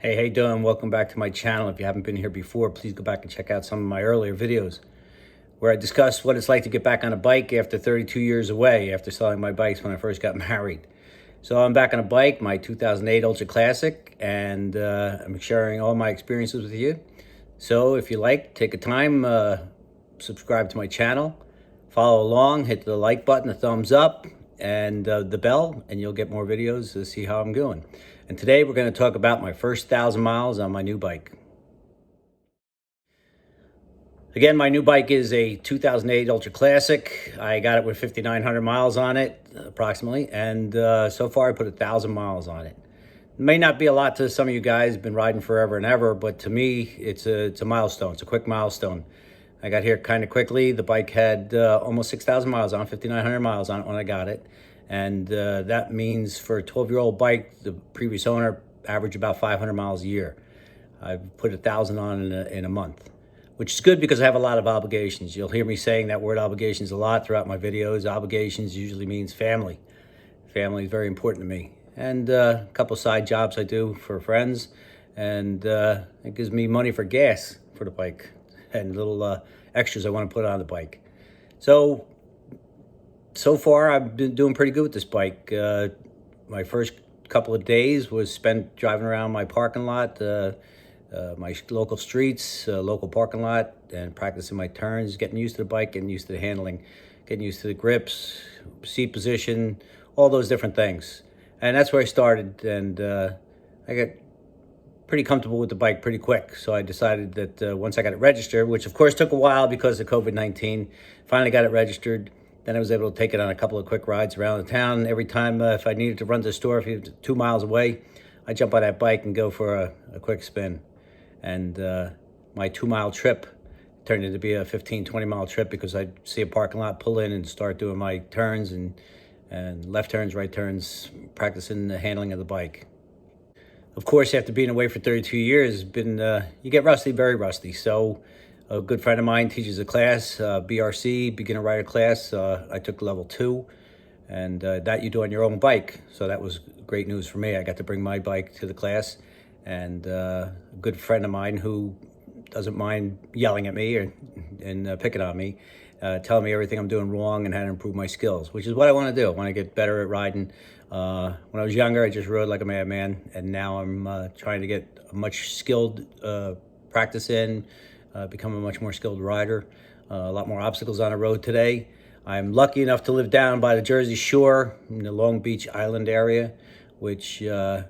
Hey, how you doing? Welcome back to my channel. If you haven't been here before, please go back and check out some of my earlier videos where I discuss what it's like to get back on a bike after 32 years away after selling my bikes when I first got married. So I'm back on a bike, my 2008 Ultra Classic, and I'm sharing all my experiences with you. So if you like, take a time, subscribe to my channel, follow along, hit the like button, the thumbs up, and the bell, and you'll get more videos to see how I'm doing. And today we're going to talk about my first 1,000 miles on my new bike. Again, my new bike is a 2008 Ultra Classic. I got it with 5,900 miles on it, approximately, and so far I put 1,000 miles on it. It may not be a lot to some of you guys, been riding forever and ever, but to me, it's a milestone. It's a quick milestone. I got here kind of quickly. The bike had almost 6,000 miles on, 5,900 miles on it when I got it. And that means for a 12-year-old bike, the previous owner averaged about 500 miles a year. I've put 1,000 on in a month, which is good because I have a lot of obligations. You'll hear me saying that word obligations a lot throughout my videos. Obligations usually means family. Family is very important to me. And a couple side jobs I do for friends. And it gives me money for gas for the bike and little extras I want to put on the bike. So far, I've been doing pretty good with this bike. My first couple of days was spent driving around my parking lot, my local streets, local parking lot, and practicing my turns, getting used to the bike, getting used to the handling, getting used to the grips, seat position, all those different things. And that's where I started, and I got pretty comfortable with the bike pretty quick. So I decided that once I got it registered, which of course took a while because of COVID-19, finally got it registered. Then I was able to take it on a couple of quick rides around the town. Every time if I needed to run to the store, if it was 2 miles away, I'd jump on that bike and go for a quick spin. And my 2-mile trip turned into be a 15, 20-mile trip because I'd see a parking lot, pull in and start doing my turns and left turns, right turns, practicing the handling of the bike. Of course, after being away for 32 years, you get rusty, very rusty. So a good friend of mine teaches a class, BRC, beginner rider class. I took level 2, and that you do on your own bike. So that was great news for me. I got to bring my bike to the class, and a good friend of mine who doesn't mind yelling at me and picking on me, telling me everything I'm doing wrong and how to improve my skills, which is what I want to do. I want to get better at riding. When I was younger, I just rode like a madman, and now I'm trying to get a much skilled practice in, become a much more skilled rider. A lot more obstacles on the road today. I'm lucky enough to live down by the Jersey Shore in the Long Beach Island area, which, other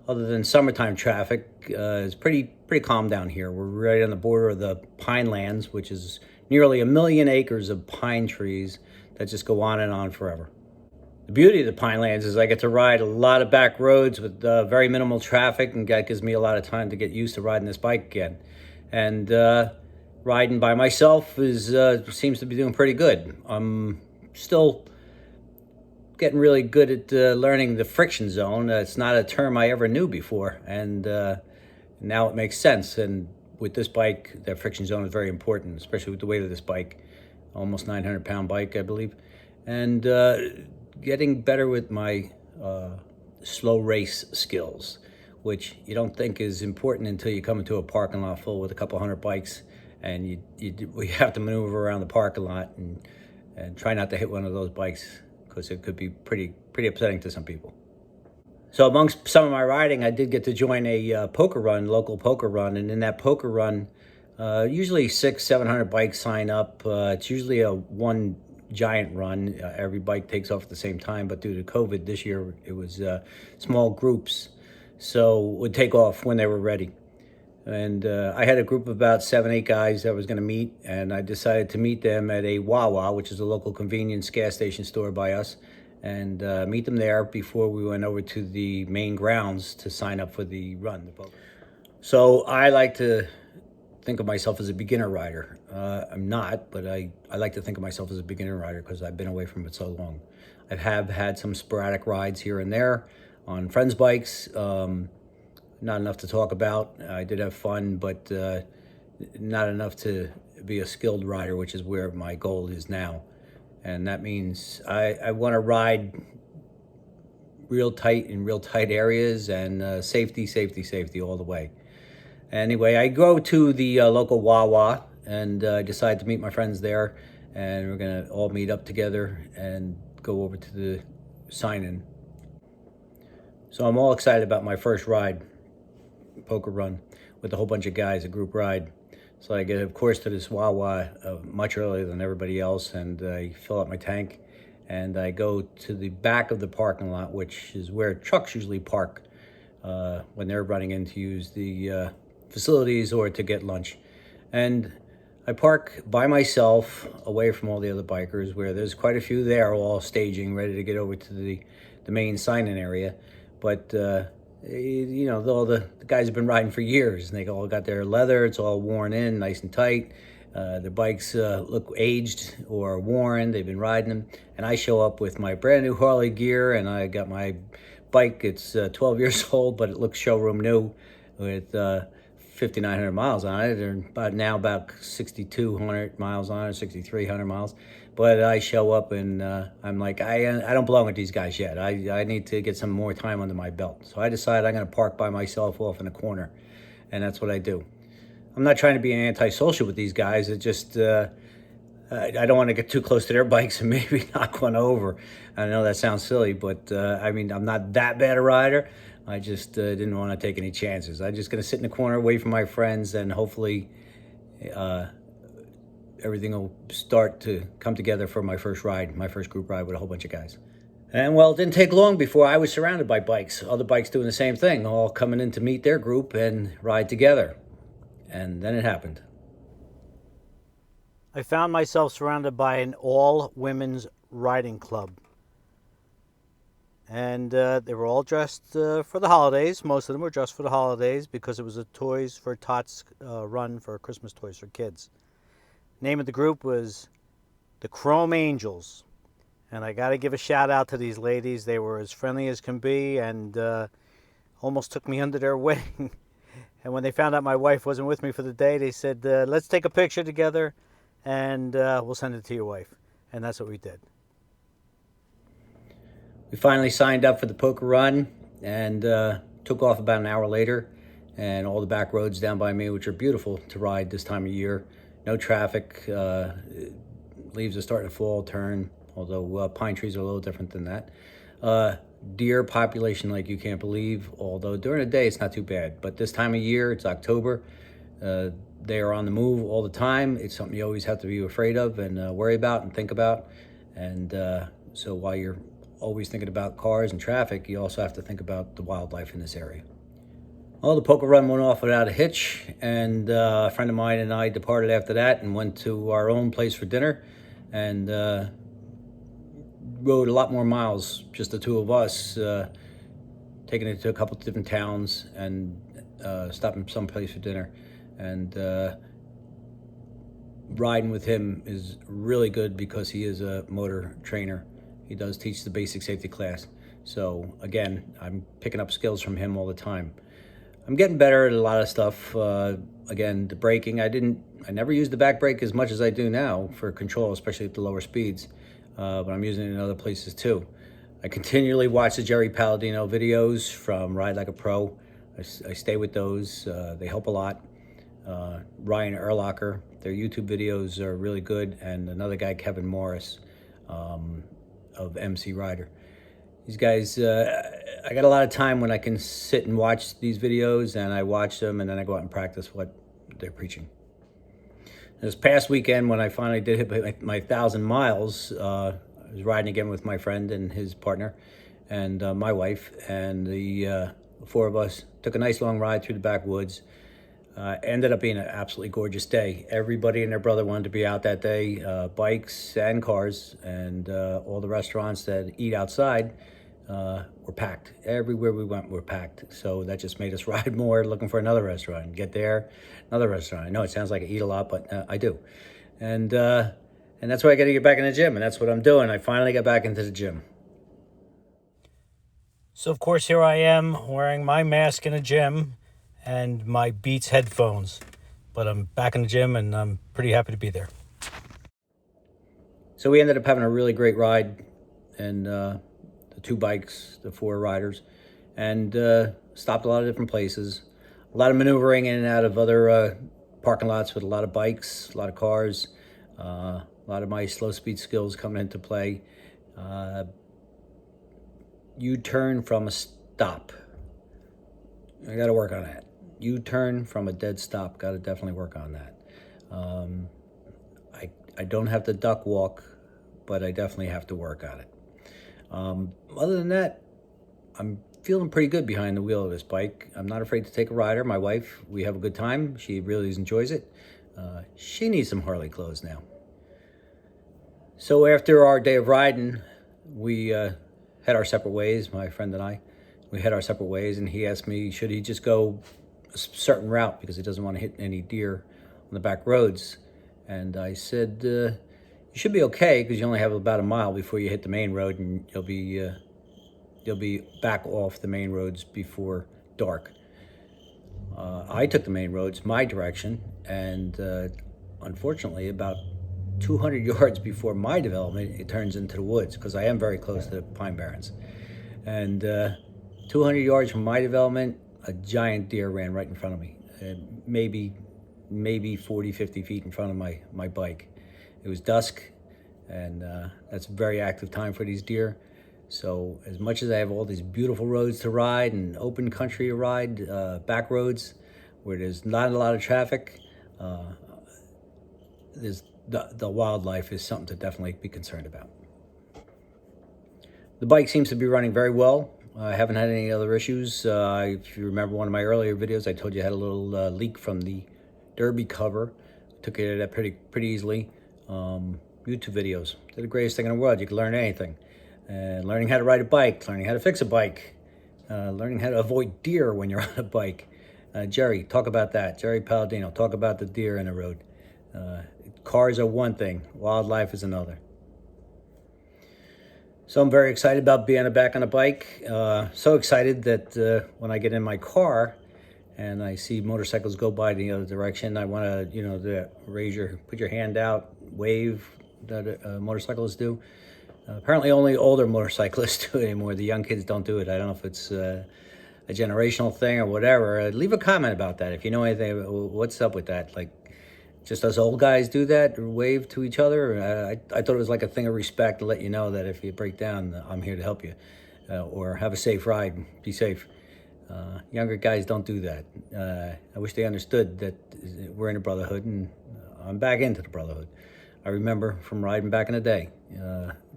than summertime traffic, is pretty calm down here. We're right on the border of the pine lands, which is nearly 1 million acres of pine trees that just go on and on forever. The beauty of the Pinelands is I get to ride a lot of back roads with very minimal traffic, and that gives me a lot of time to get used to riding this bike again. And riding by myself seems to be doing pretty good. I'm still getting really good at learning the friction zone. It's not a term I ever knew before, and now it makes sense. And with this bike, that friction zone is very important, especially with the weight of this bike, almost 900-pound bike, I believe. And getting better with my slow race skills, which you don't think is important until you come into a parking lot full with a couple hundred bikes, and we have to maneuver around the parking lot and try not to hit one of those bikes because it could be pretty upsetting to some people. So amongst some of my riding, I did get to join a poker run, local poker run, and in that poker run, usually 600-700 bikes sign up. It's usually a one giant run. Every bike takes off at the same time, but due to COVID this year, it was small groups, so it would take off when they were ready. And I had a group of about 7-8 guys that I was going to meet, and I decided to meet them at a Wawa, which is a local convenience gas station store by us, and meet them there before we went over to the main grounds to sign up for the run. So I like to think of myself as a beginner rider. I'm not, but I like to think of myself as a beginner rider because I've been away from it so long. I have had some sporadic rides here and there on friends' bikes. Not enough to talk about. I did have fun, but not enough to be a skilled rider, which is where my goal is now. And that means I want to ride real tight in real tight areas, and safety, safety, safety all the way. Anyway, I go to the local Wawa, and I decide to meet my friends there, and we're gonna all meet up together and go over to the sign-in. So I'm all excited about my first ride, poker run, with a whole bunch of guys, a group ride. So I get, of course, to this Wawa much earlier than everybody else, and I fill up my tank, and I go to the back of the parking lot, which is where trucks usually park when they're running in to use the facilities or to get lunch. And I park by myself, away from all the other bikers, where there's quite a few there, all staging, ready to get over to the main sign-in area. But you know, all the guys have been riding for years, and they all got their leather. It's all worn in, nice and tight. The bikes look aged or worn. They've been riding them. And I show up with my brand new Harley gear, and I got my bike. It's 12 years old, but it looks showroom new with 5,900 miles on it, and about 6,200 miles on it, 6,300 miles. But I show up, and I'm like, I don't belong with these guys yet. I need to get some more time under my belt. So I decide I'm going to park by myself off in a corner, and that's what I do. I'm not trying to be antisocial with these guys. It just I don't want to get too close to their bikes and maybe knock one over. I know that sounds silly, but I mean, I'm not that bad a rider. I just didn't want to take any chances. I'm just going to sit in the corner, wait for my friends, and hopefully everything will start to come together for my first ride, my first group ride with a whole bunch of guys. And well, it didn't take long before I was surrounded by bikes, other bikes doing the same thing, all coming in to meet their group and ride together. And then it happened. I found myself surrounded by an all-women's riding club. And they were all dressed for the holidays. Most of them were dressed for the holidays because it was a Toys for Tots run for Christmas toys for kids. Name of the group was the Chrome Angels. And I got to give a shout out to these ladies. They were as friendly as can be, and almost took me under their wing. And when they found out my wife wasn't with me for the day, they said, let's take a picture together, and we'll send it to your wife. And that's what we did. We finally signed up for the poker run, and took off about an hour later. And all the back roads down by me, which are beautiful to ride this time of year. No traffic. Leaves are starting to fall, turn, although pine trees are a little different than that. Deer population like you can't believe, although during the day it's not too bad. But this time of year, it's October, they are on the move all the time. It's something you always have to be afraid of and worry about and think about. And so while you're always thinking about cars and traffic, you also have to think about the wildlife in this area. Well, the poker run went off without a hitch, and a friend of mine and I departed after that and went to our own place for dinner, and rode a lot more miles, just the two of us, taking it to a couple of different towns and stopping someplace for dinner. And riding with him is really good because he is a motor trainer. He does teach the basic safety class. So again, I'm picking up skills from him all the time. I'm getting better at a lot of stuff. Again, the braking, I never used the back brake as much as I do now for control, especially at the lower speeds. But I'm using it in other places too. I continually watch the Jerry Palladino videos from Ride Like a Pro. I stay with those. They help a lot. Ryan Erlacher, their YouTube videos are really good. And another guy, Kevin Morris, of MC Rider. These guys, I got a lot of time when I can sit and watch these videos, and I watch them, and then I go out and practice what they're preaching. This past weekend, when I finally did hit my 1,000 miles, I was riding again with my friend and his partner and my wife, and the four of us took a nice long ride through the backwoods. Ended up being an absolutely gorgeous day. Everybody and their brother wanted to be out that day, bikes and cars, and all the restaurants that eat outside were packed. Everywhere we went, were packed. So that just made us ride more, looking for another restaurant. Get there, another restaurant. I know it sounds like I eat a lot, but I do. And that's why I got to get back in the gym, and that's what I'm doing. I finally got back into the gym. So, of course, here I am wearing my mask in the gym and my Beats headphones. But I'm back in the gym, and I'm pretty happy to be there. So we ended up having a really great ride, and the the 2 bikes, the 4 riders, and stopped a lot of different places. A lot of maneuvering in and out of other parking lots with a lot of bikes, a lot of cars, a lot of my slow speed skills coming into play. U-turn from a stop. I got to work on that. U-turn from a dead stop. Got to definitely work on that. I don't have to duck walk, but I definitely have to work on it. Other than that, I'm feeling pretty good behind the wheel of this bike. I'm not afraid to take a rider. My wife, we have a good time. She really enjoys it. She needs some Harley clothes now. So after our day of riding, we had our separate ways, my friend and I. We had our separate ways, and he asked me, should he just go a certain route because he doesn't want to hit any deer on the back roads. And I said, you should be okay because you only have about a mile before you hit the main road, and you'll be back off the main roads before dark. I took the main roads my direction, and unfortunately, about 200 yards before my development, it turns into the woods because I am very close to the Pine Barrens. And 200 yards from my development, a giant deer ran right in front of me, maybe 40, 50 feet in front of my bike. It was dusk, and that's a very active time for these deer. So as much as I have all these beautiful roads to ride and open country to ride, back roads where there's not a lot of traffic, the wildlife is something to definitely be concerned about. The bike seems to be running very well. I haven't had any other issues. If you remember one of my earlier videos, I told you I had a little leak from the derby cover. Took care of that pretty easily. YouTube videos, they're the greatest thing in the world. You can learn anything. Learning how to ride a bike, learning how to fix a bike, learning how to avoid deer when you're on a bike. Jerry, talk about that. Jerry Palladino, talk about the deer in the road. Cars are one thing, wildlife is another. So I'm very excited about being back on a bike. So excited that when I get in my car and I see motorcycles go by the other direction, I want to, put your hand out, wave that motorcyclists do. Apparently only older motorcyclists do it anymore. The young kids don't do it. I don't know if it's a generational thing or whatever. Leave a comment about that if you know anything. What's up with that? Like, just us old guys do that or wave to each other? I thought it was like a thing of respect to let you know that if you break down, I'm here to help you. Or have a safe ride, be safe. Younger guys don't do that. I wish they understood that we're in a brotherhood, and I'm back into the brotherhood. I remember from riding back in the day,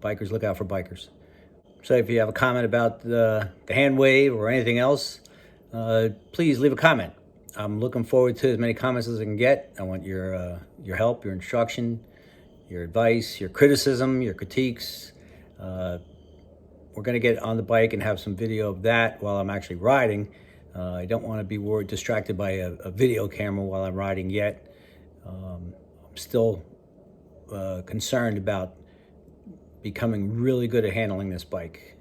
bikers look out for bikers. So if you have a comment about the hand wave or anything else, please leave a comment. I'm looking forward to as many comments as I can get. I want your help, your instruction, your advice, your criticism, your critiques. We're going to get on the bike and have some video of that while I'm actually riding. I don't want to be distracted by a video camera while I'm riding yet. I'm still concerned about becoming really good at handling this bike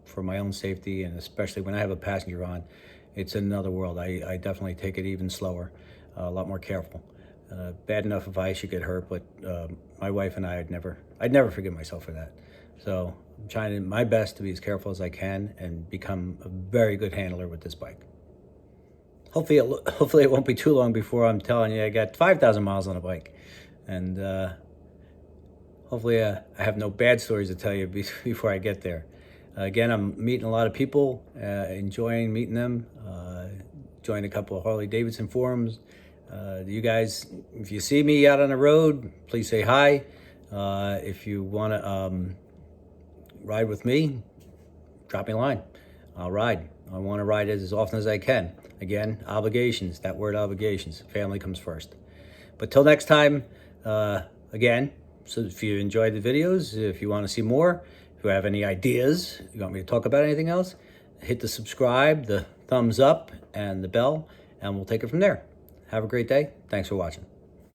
for my own safety, and especially when I have a passenger on. It's another world. I definitely take it even slower, a lot more careful. Bad enough if I should get hurt, but my wife and I'd never forgive myself for that. So I'm trying my best to be as careful as I can and become a very good handler with this bike. Hopefully it won't be too long before I'm telling you I got 5,000 miles on a bike. And hopefully I have no bad stories to tell you before I get there. Again, I'm meeting a lot of people, enjoying meeting them, joined a couple of Harley Davidson forums. You guys, if you see me out on the road, please say hi. If you want to ride with me, drop me a line. I'll ride. I want to ride as often as I can. Again, obligations, that word obligations. Family comes first. But till next time, again, so if you enjoyed the videos, if you want to see more, if you have any ideas, you want me to talk about anything else, hit the subscribe, the thumbs up, and the bell, and we'll take it from there. Have a great day. Thanks for watching.